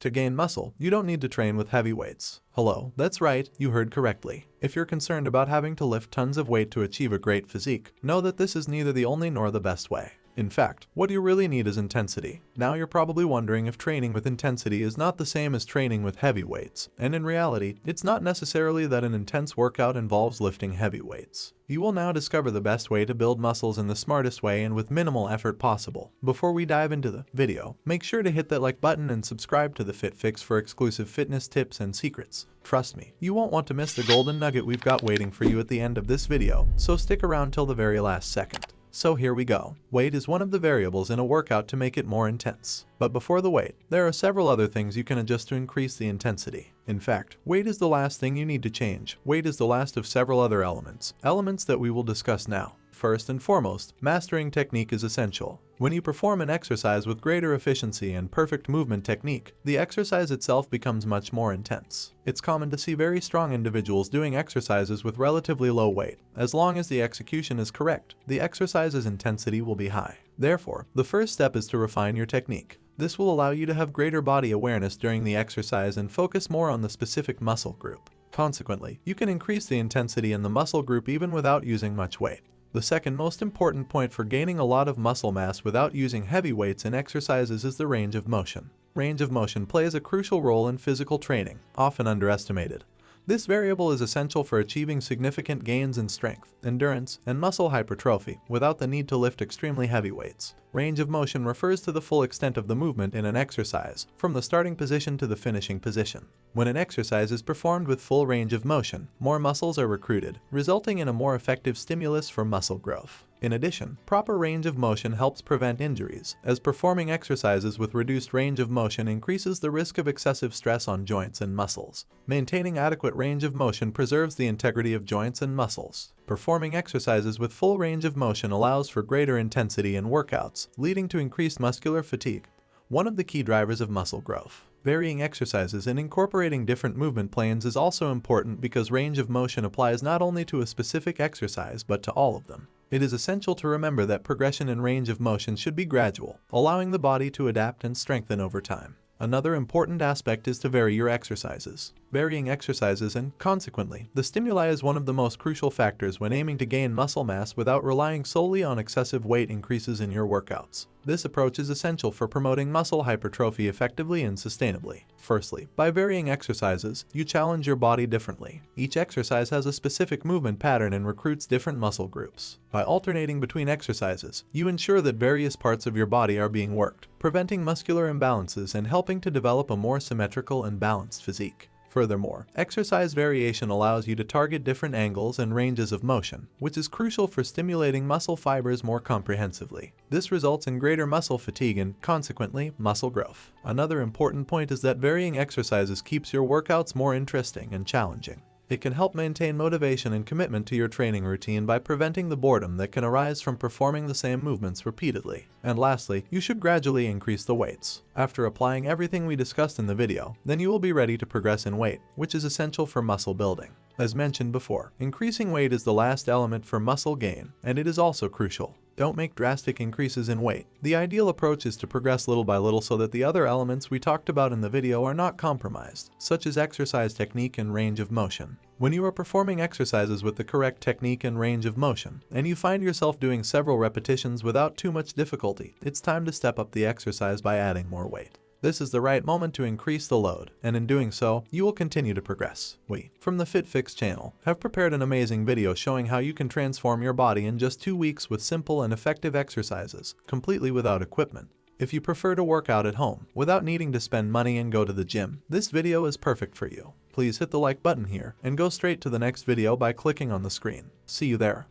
To gain muscle, you don't need to train with heavy weights. Hello, that's right, you heard correctly. If you're concerned about having to lift tons of weight to achieve a great physique, know that this is neither the only nor the best way. In fact, what you really need is intensity. Now you're probably wondering if training with intensity is not the same as training with heavy weights, and in reality, it's not necessarily that an intense workout involves lifting heavy weights. You will now discover the best way to build muscles in the smartest way and with minimal effort possible. Before we dive into the video, make sure to hit that like button and subscribe to the Fit Fix for exclusive fitness tips and secrets. Trust me, you won't want to miss the golden nugget we've got waiting for you at the end of this video, so stick around till the very last second. So here we go. Weight is one of the variables in a workout to make it more intense. But before the weight, there are several other things you can adjust to increase the intensity. In fact, weight is the last thing you need to change. Weight is the last of several other elements that we will discuss now. First and foremost, mastering technique is essential. When you perform an exercise with greater efficiency and perfect movement technique, the exercise itself becomes much more intense. It's common to see very strong individuals doing exercises with relatively low weight. As long as the execution is correct, the exercise's intensity will be high. Therefore, the first step is to refine your technique. This will allow you to have greater body awareness during the exercise and focus more on the specific muscle group. Consequently, you can increase the intensity in the muscle group even without using much weight. The second most important point for gaining a lot of muscle mass without using heavy weights in exercises is the range of motion. Range of motion plays a crucial role in physical training, often underestimated. This variable is essential for achieving significant gains in strength, endurance, and muscle hypertrophy without the need to lift extremely heavy weights. Range of motion refers to the full extent of the movement in an exercise, from the starting position to the finishing position. When an exercise is performed with full range of motion, more muscles are recruited, resulting in a more effective stimulus for muscle growth. In addition, proper range of motion helps prevent injuries, as performing exercises with reduced range of motion increases the risk of excessive stress on joints and muscles. Maintaining adequate range of motion preserves the integrity of joints and muscles. Performing exercises with full range of motion allows for greater intensity in workouts, leading to increased muscular fatigue, one of the key drivers of muscle growth. Varying exercises and incorporating different movement planes is also important because range of motion applies not only to a specific exercise but to all of them. It is essential to remember that progression in range of motion should be gradual, allowing the body to adapt and strengthen over time. Another important aspect is to vary your exercises. Varying exercises and, consequently, the stimuli is one of the most crucial factors when aiming to gain muscle mass without relying solely on excessive weight increases in your workouts. This approach is essential for promoting muscle hypertrophy effectively and sustainably. Firstly, by varying exercises, you challenge your body differently. Each exercise has a specific movement pattern and recruits different muscle groups. By alternating between exercises, you ensure that various parts of your body are being worked, preventing muscular imbalances and helping to develop a more symmetrical and balanced physique. Furthermore, exercise variation allows you to target different angles and ranges of motion, which is crucial for stimulating muscle fibers more comprehensively. This results in greater muscle fatigue and, consequently, muscle growth. Another important point is that varying exercises keeps your workouts more interesting and challenging. It can help maintain motivation and commitment to your training routine by preventing the boredom that can arise from performing the same movements repeatedly. And lastly, you should gradually increase the weights. After applying everything we discussed in the video, then you will be ready to progress in weight, which is essential for muscle building. As mentioned before, increasing weight is the last element for muscle gain, and it is also crucial. Don't make drastic increases in weight. The ideal approach is to progress little by little so that the other elements we talked about in the video are not compromised, such as exercise technique and range of motion. When you are performing exercises with the correct technique and range of motion, and you find yourself doing several repetitions without too much difficulty, it's time to step up the exercise by adding more weight. This is the right moment to increase the load, and in doing so, you will continue to progress. We, from the Fit Fix channel, have prepared an amazing video showing how you can transform your body in just 2 weeks with simple and effective exercises, completely without equipment. If you prefer to work out at home, without needing to spend money and go to the gym, this video is perfect for you. Please hit the like button here, and go straight to the next video by clicking on the screen. See you there.